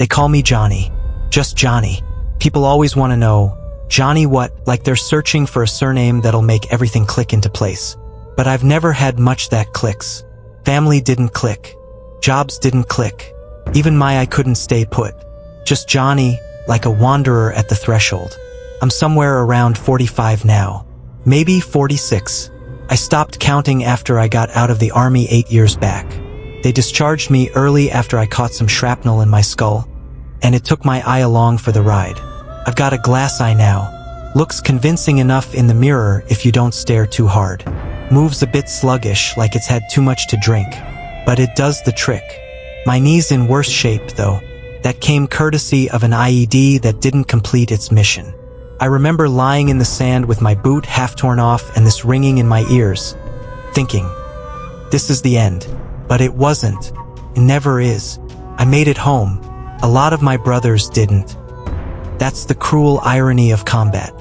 They call me Johnny. Just Johnny. People always want to know, Johnny what, like they're searching for a surname that'll make everything click into place. But I've never had much that clicks. Family didn't click. Jobs didn't click. Even I couldn't stay put. Just Johnny, like a wanderer at the threshold. I'm somewhere around 45 now. Maybe 46. I stopped counting after I got out of the army 8 years back. They discharged me early after I caught some shrapnel in my skull, and it took my eye along for the ride. I've got a glass eye now. Looks convincing enough in the mirror if you don't stare too hard. Moves a bit sluggish, like it's had too much to drink. But it does the trick. My knee's in worse shape, though. That came courtesy of an IED that didn't complete its mission. I remember lying in the sand with my boot half torn off and this ringing in my ears, thinking, this is the end. But it wasn't. It never is. I made it home. A lot of my brothers didn't. That's the cruel irony of combat.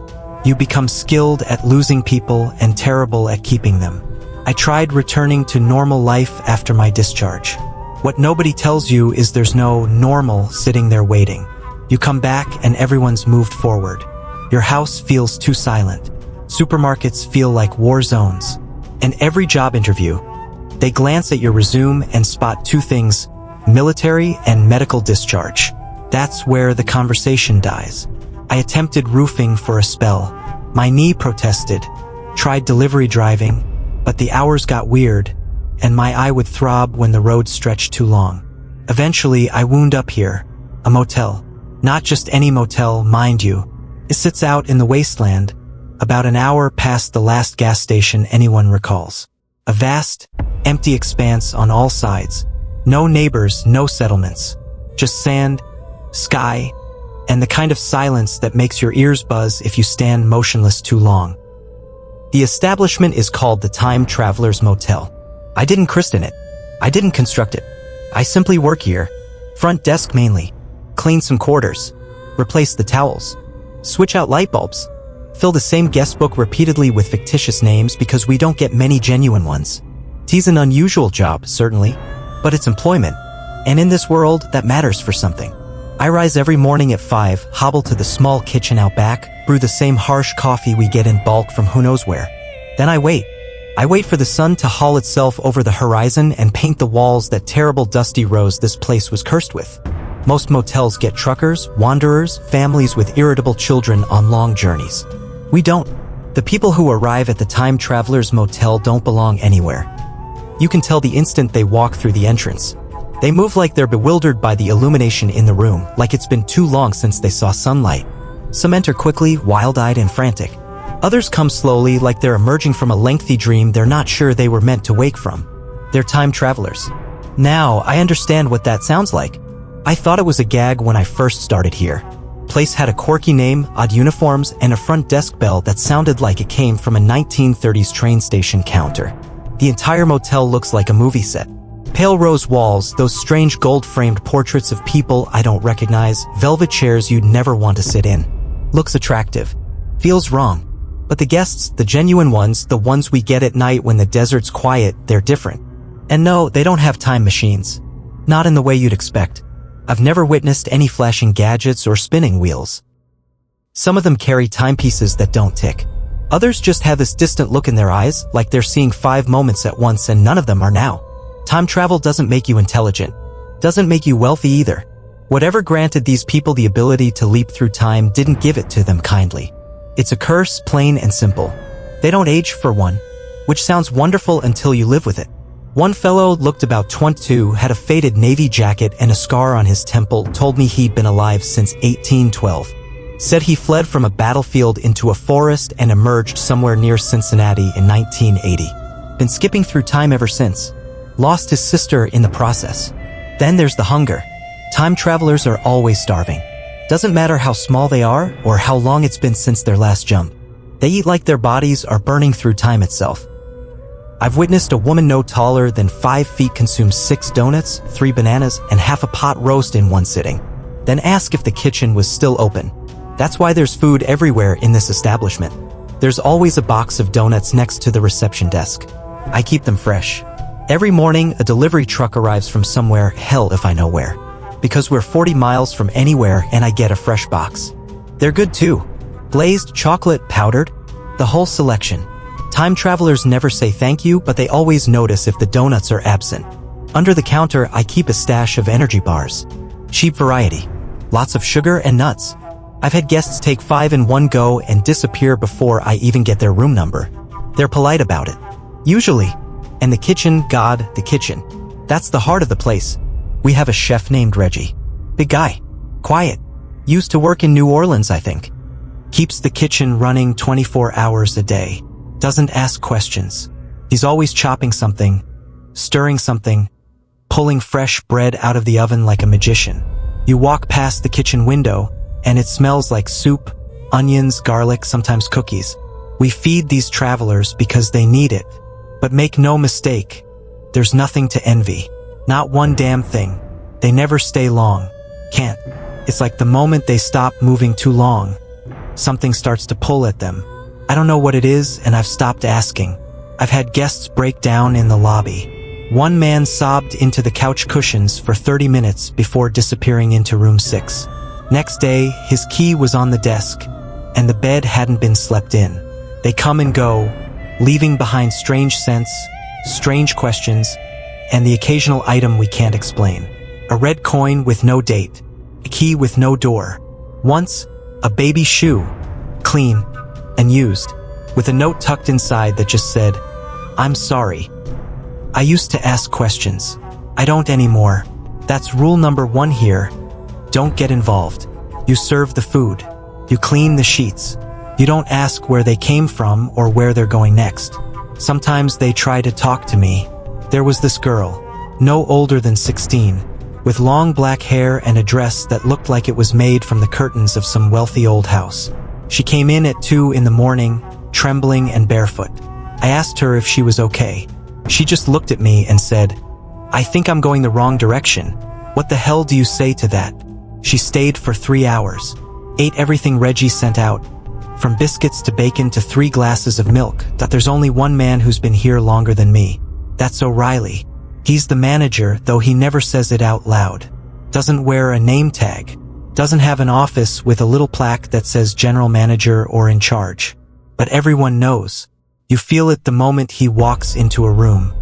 You become skilled at losing people and terrible at keeping them. I tried returning to normal life after my discharge. What nobody tells you is there's no normal sitting there waiting. You come back and everyone's moved forward. Your house feels too silent. Supermarkets feel like war zones. And every job interview, they glance at your resume and spot two things, military and medical discharge. That's where the conversation dies. I attempted roofing for a spell. My knee protested. Tried delivery driving, but the hours got weird, and my eye would throb when the road stretched too long. Eventually, I wound up here, a motel. Not just any motel, mind you. It sits out in the wasteland, about an hour past the last gas station anyone recalls. A vast, empty expanse on all sides. No neighbors, no settlements. Just sand, sky, and the kind of silence that makes your ears buzz if you stand motionless too long. The establishment is called the Time Traveler's Motel. I didn't christen it. I didn't construct it. I simply work here. Front desk mainly. Clean some quarters. Replace the towels. Switch out light bulbs. Fill the same guest book repeatedly with fictitious names because we don't get many genuine ones. It's an unusual job, certainly, but it's employment. And in this world, that matters for something. I rise every morning at 5, hobble to the small kitchen out back, brew the same harsh coffee we get in bulk from who knows where. Then I wait. I wait for the sun to haul itself over the horizon and paint the walls that terrible dusty rose this place was cursed with. Most motels get truckers, wanderers, families with irritable children on long journeys. We don't. The people who arrive at the Time Traveler's Motel don't belong anywhere. You can tell the instant they walk through the entrance. They move like they're bewildered by the illumination in the room, like it's been too long since they saw sunlight. Some enter quickly, wild-eyed and frantic. Others come slowly, like they're emerging from a lengthy dream they're not sure they were meant to wake from. They're time travelers. Now, I understand what that sounds like. I thought it was a gag when I first started here. Place had a quirky name, odd uniforms, and a front desk bell that sounded like it came from a 1930s train station counter. The entire motel looks like a movie set. Pale rose walls, those strange gold-framed portraits of people I don't recognize, velvet chairs you'd never want to sit in. Looks attractive. Feels wrong. But the guests, the genuine ones, the ones we get at night when the desert's quiet, they're different. And no, they don't have time machines. Not in the way you'd expect. I've never witnessed any flashing gadgets or spinning wheels. Some of them carry timepieces that don't tick. Others just have this distant look in their eyes, like they're seeing 5 moments at once and none of them are now. Time travel doesn't make you intelligent. Doesn't make you wealthy either. Whatever granted these people the ability to leap through time didn't give it to them kindly. It's a curse, plain and simple. They don't age for one, which sounds wonderful until you live with it. One fellow looked about 22, had a faded navy jacket and a scar on his temple, told me he'd been alive since 1812. Said he fled from a battlefield into a forest and emerged somewhere near Cincinnati in 1980. Been skipping through time ever since. Lost his sister in the process. Then there's the hunger. Time travelers are always starving. Doesn't matter how small they are or how long it's been since their last jump. They eat like their bodies are burning through time itself. I've witnessed a woman no taller than 5 feet consume 6 donuts, 3 bananas, and half a pot roast in one sitting. Then ask if the kitchen was still open. That's why there's food everywhere in this establishment. There's always a box of donuts next to the reception desk. I keep them fresh. Every morning, a delivery truck arrives from somewhere, hell if I know where. because we're 40 miles from anywhere and I get a fresh box. They're good too. Glazed, chocolate, powdered, the whole selection. Time travelers never say thank you, but they always notice if the donuts are absent. Under the counter, I keep a stash of energy bars. Cheap variety. Lots of sugar and nuts. I've had guests take 5 in one go and disappear before I even get their room number. They're polite about it. Usually. And the kitchen, God, the kitchen. That's the heart of the place. We have a chef named Reggie. Big guy. Quiet. Used to work in New Orleans, I think. Keeps the kitchen running 24 hours a day. Doesn't ask questions. He's always chopping something, stirring something, pulling fresh bread out of the oven like a magician. You walk past the kitchen window, and it smells like soup, onions, garlic, sometimes cookies. We feed these travelers because they need it. But make no mistake, there's nothing to envy. Not one damn thing. They never stay long. Can't. It's like the moment they stop moving too long, something starts to pull at them. I don't know what it is, and I've stopped asking. I've had guests break down in the lobby. One man sobbed into the couch cushions for 30 minutes before disappearing into room 6. Next day, his key was on the desk, and the bed hadn't been slept in. They come and go, leaving behind strange scents, strange questions, and the occasional item we can't explain. A red coin with no date, a key with no door. Once, a baby shoe, clean and used, with a note tucked inside that just said, "I'm sorry." I used to ask questions. I don't anymore. That's rule number 1 here. Don't get involved. You serve the food. You clean the sheets. You don't ask where they came from or where they're going next. Sometimes they try to talk to me. There was this girl, no older than 16, with long black hair and a dress that looked like it was made from the curtains of some wealthy old house. She came in at 2 in the morning, trembling and barefoot. I asked her if she was okay. She just looked at me and said, "I think I'm going the wrong direction. What the hell do you say to that?" She stayed for 3 hours, ate everything Reggie sent out, from biscuits to bacon to 3 glasses of milk. That there's only one man who's been here longer than me. That's O'Reilly. He's the manager, though he never says it out loud. Doesn't wear a name tag. Doesn't have an office with a little plaque that says general manager or in charge. But everyone knows. You feel it the moment he walks into a room.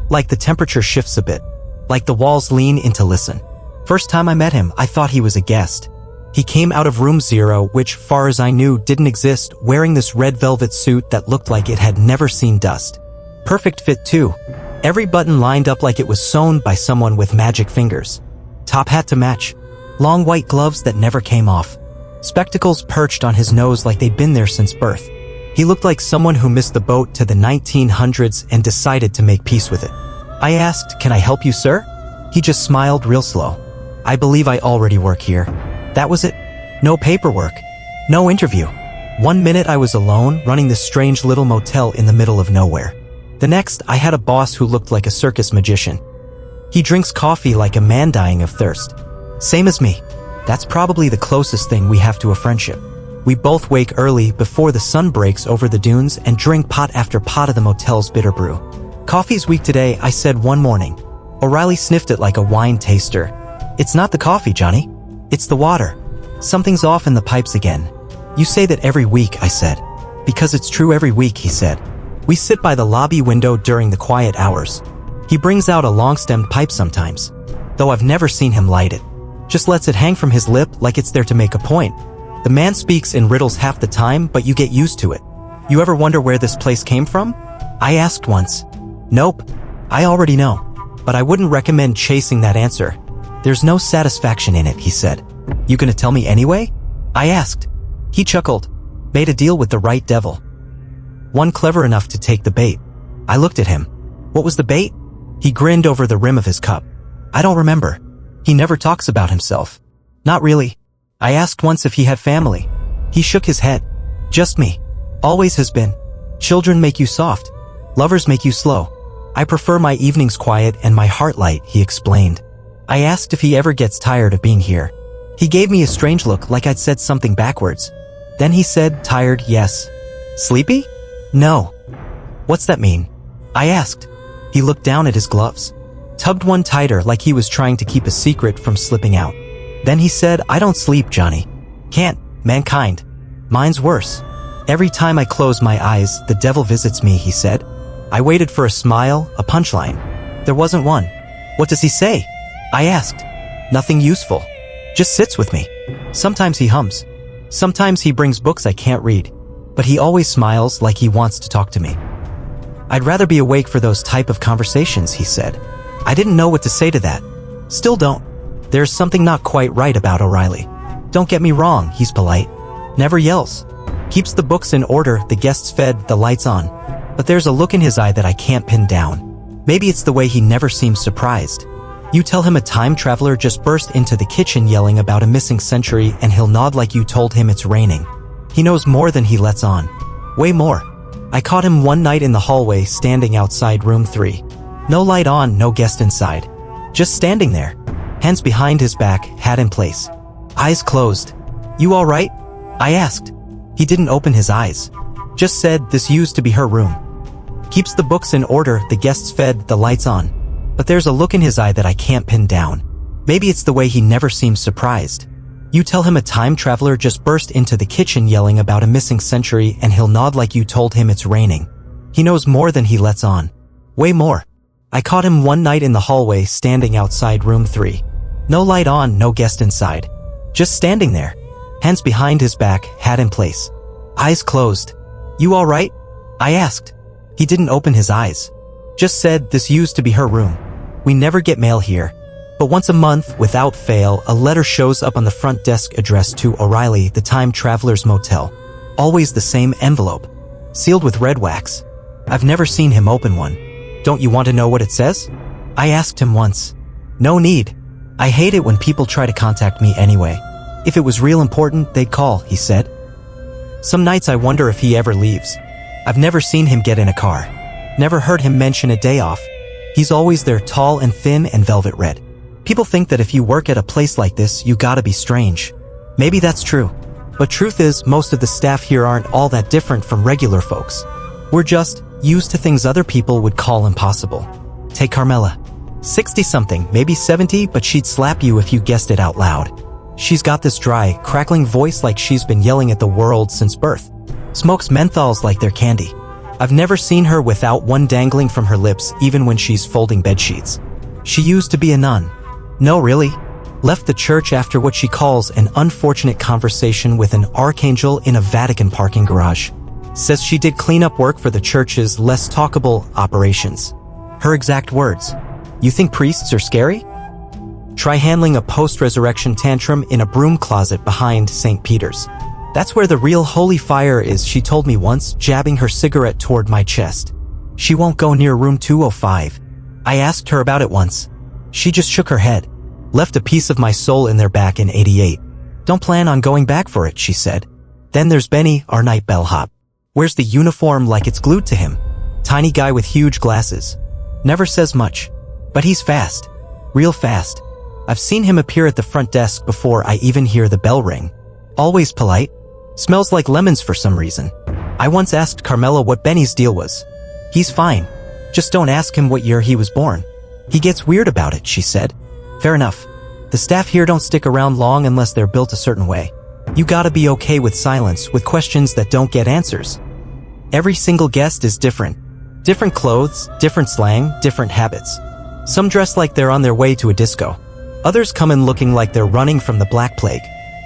Like the temperature shifts a bit. Like the walls lean in to listen. First time I met him, I thought he was a guest. He came out of room 0, which, far as I knew, didn't exist, wearing this red velvet suit that looked like it had never seen dust. Perfect fit too. Every button lined up like it was sewn by someone with magic fingers. Top hat to match. Long white gloves that never came off. Spectacles perched on his nose like they'd been there since birth. He looked like someone who missed the boat to the 1900s and decided to make peace with it. I asked, "Can I help you, sir?" He just smiled real slow. "I believe I already work here." That was it. No paperwork. No interview. 1 minute I was alone, running this strange little motel in the middle of nowhere. The next, I had a boss who looked like a circus magician. He drinks coffee like a man dying of thirst. Same as me. That's probably the closest thing we have to a friendship. We both wake early before the sun breaks over the dunes and drink pot after pot of the motel's bitter brew. "Coffee's weak today," I said one morning. O'Reilly sniffed it like a wine taster. "It's not the coffee, Johnny. It's the water. Something's off in the pipes again." "You say that every week," I said. "Because it's true every week," he said. We sit by the lobby window during the quiet hours. He brings out a long-stemmed pipe sometimes, though I've never seen him light it. Just lets it hang from his lip like it's there to make a point. The man speaks in riddles half the time, but you get used to it. "You ever wonder where this place came from?" I asked once. "Nope. I already know. But I wouldn't recommend chasing that answer. There's no satisfaction in it," he said. "You gonna tell me anyway?" I asked. He chuckled. "Made a deal with the right devil. One clever enough to take the bait." I looked at him. "What was the bait?" He grinned over the rim of his cup. "I don't remember. He never talks about himself." "Not really. I asked once if he had family." He shook his head. "Just me. Always has been. Children make you soft. Lovers make you slow. I prefer my evenings quiet and my heart light," he explained. I asked if he ever gets tired of being here. He gave me a strange look like I'd said something backwards. Then he said, "Tired, yes. Sleepy? No." "What's that mean?" I asked. He looked down at his gloves. tugged one tighter like he was trying to keep a secret from slipping out. Then he said, "I don't sleep, Johnny. Can't, mankind. Mine's worse. Every time I close my eyes, the devil visits me," he said. I waited for a smile, a punchline. There wasn't one. "What does he say?" I asked. "Nothing useful. Just sits with me. Sometimes he hums. Sometimes he brings books I can't read. But he always smiles like he wants to talk to me." "I'd rather be awake for those type of conversations," he said. I didn't know what to say to that. Still don't. There's something not quite right about O'Reilly. Don't get me wrong, he's polite. Never yells. Keeps the books in order, the guests fed, the lights on. But there's a look in his eye that I can't pin down. Maybe it's the way he never seems surprised. You tell him a time traveler just burst into the kitchen yelling about a missing century and he'll nod like you told him it's raining. He knows more than he lets on. Way more. I caught him one night in the hallway standing outside room 3. No light on, no guest inside. Just standing there. Hands behind his back, hat in place. Eyes closed. "You all right?" I asked. He didn't open his eyes. Just said this used to be her room. Keeps the books in order, the guests fed, the lights on. But there's a look in his eye that I can't pin down. Maybe it's the way he never seems surprised. You tell him a time traveler just burst into the kitchen yelling about a missing century and he'll nod like you told him it's raining. He knows more than he lets on. Way more. I caught him one night in the hallway standing outside room 3. No light on, no guest inside. Just standing there. Hands behind his back, hat in place. Eyes closed. "You all right?" I asked. He didn't open his eyes. Just said this used to be her room. We never get mail here. But once a month, without fail, a letter shows up on the front desk addressed to O'Reilly, the Time Traveler's Motel. Always the same envelope. Sealed with red wax. I've never seen him open one. "Don't you want to know what it says?" I asked him once. "No need. I hate it when people try to contact me anyway. If it was real important, they'd call," he said. Some nights I wonder if he ever leaves. I've never seen him get in a car. Never heard him mention a day off. He's always there, tall and thin and velvet red. People think that if you work at a place like this, you gotta be strange. Maybe that's true. But truth is, most of the staff here aren't all that different from regular folks. We're just used to things other people would call impossible. Take Carmela. 60-something, maybe 70, but she'd slap you if you guessed it out loud. She's got this dry, crackling voice like she's been yelling at the world since birth. Smokes menthols like they're candy. I've never seen her without one dangling from her lips even when she's folding bedsheets. She used to be a nun. No, really. Left the church after what she calls an unfortunate conversation with an archangel in a Vatican parking garage. Says she did cleanup work for the church's less talkable operations. Her exact words. "You think priests are scary? Try handling a post-resurrection tantrum in a broom closet behind St. Peter's. That's where the real holy fire is," she told me once, jabbing her cigarette toward my chest. She won't go near room 205. I asked her about it once. She just shook her head. Left a piece of my soul in their back in '88. "Don't plan on going back for it," she said. Then there's Benny, our night bellhop. Wears the uniform like it's glued to him. Tiny guy with huge glasses. Never says much. But he's fast. Real fast. I've seen him appear at the front desk before I even hear the bell ring. Always polite. Smells like lemons for some reason. I once asked Carmela what Benny's deal was. "He's fine. Just don't ask him what year he was born. He gets weird about it," she said. Fair enough. The staff here don't stick around long unless they're built a certain way. You gotta be okay with silence, with questions that don't get answers. Every single guest is different. Different clothes, different slang, different habits. Some dress like they're on their way to a disco. Others come in looking like they're running from the Black Plague.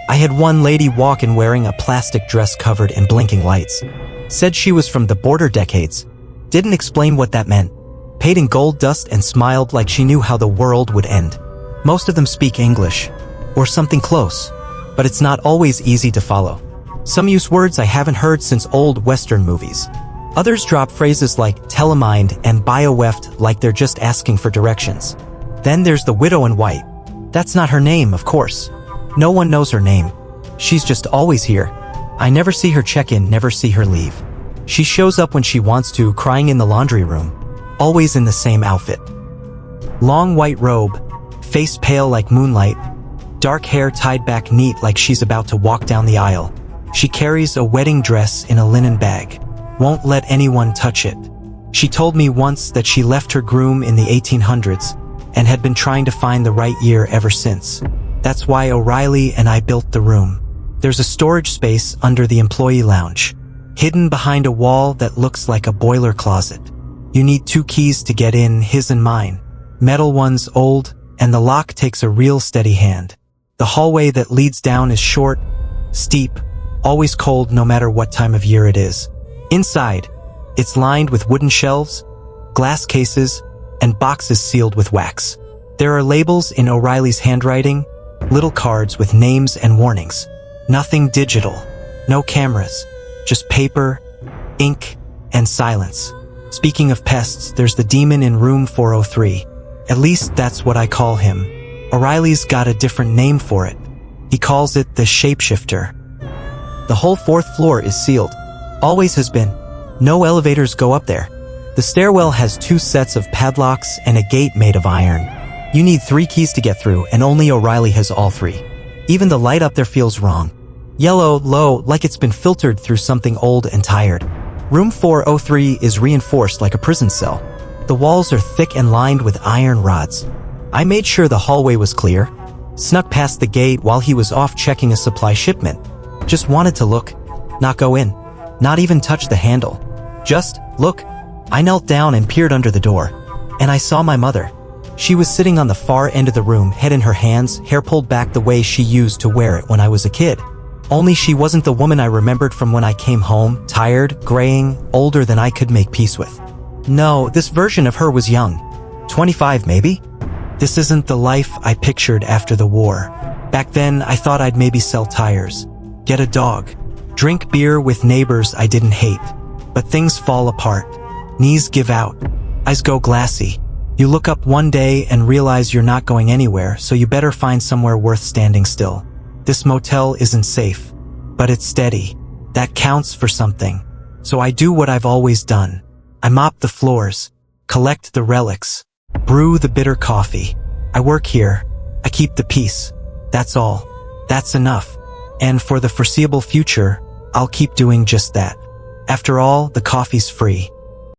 I had one lady walk in wearing a plastic dress covered in blinking lights. Said she was from the border decades. Didn't explain what that meant. Paid in gold dust and smiled like she knew how the world would end. Most of them speak English. Or something close. But it's not always easy to follow. Some use words I haven't heard since old Western movies. Others drop phrases like telemind and bioweft like they're just asking for directions. Then there's the widow in white. That's not her name, of course. No one knows her name. She's just always here. I never see her check in, never see her leave. She shows up when she wants to, crying in the laundry room. Always in the same outfit. Long white robe, face pale like moonlight, dark hair tied back neat like she's about to walk down the aisle. She carries a wedding dress in a linen bag. Won't let anyone touch it. She told me once that she left her groom in the 1800s, and had been trying to find the right year ever since. That's why O'Reilly and I built the room. There's a storage space under the employee lounge, hidden behind a wall that looks like a boiler closet. You need 2 keys to get in, his and mine. Metal one's old, and the lock takes a real steady hand. The hallway that leads down is short, steep, always cold no matter what time of year it is. Inside, it's lined with wooden shelves, glass cases, and boxes sealed with wax. There are labels in O'Reilly's handwriting, little cards with names and warnings. Nothing digital, no cameras, just paper, ink, and silence. Speaking of pests, there's the demon in room 403. At least that's what I call him. O'Reilly's got a different name for it. He calls it the shapeshifter. The whole 4th floor is sealed. Always has been. No elevators go up there. The stairwell has 2 sets of padlocks and a gate made of iron. You need 3 keys to get through, and only O'Reilly has all 3. Even the light up there feels wrong. Yellow, low, like it's been filtered through something old and tired. Room 403 is reinforced like a prison cell. The walls are thick and lined with iron rods. I made sure the hallway was clear. Snuck past the gate while he was off checking a supply shipment. Just wanted to look, not go in, not even touch the handle. Just look. I knelt down and peered under the door, and I saw my mother. She was sitting on the far end of the room, head in her hands, hair pulled back the way she used to wear it when I was a kid. Only she wasn't the woman I remembered from when I came home, tired, graying, older than I could make peace with. No, this version of her was young. 25 maybe? This isn't the life I pictured after the war. Back then, I thought I'd maybe sell tires, get a dog, drink beer with neighbors I didn't hate. But things fall apart. Knees give out. Eyes go glassy. You look up one day and realize you're not going anywhere, so you better find somewhere worth standing still. This motel isn't safe, but it's steady. That counts for something. So I do what I've always done. I mop the floors, collect the relics, brew the bitter coffee. I work here. I keep the peace. That's all. That's enough. And for the foreseeable future, I'll keep doing just that. After all, the coffee's free.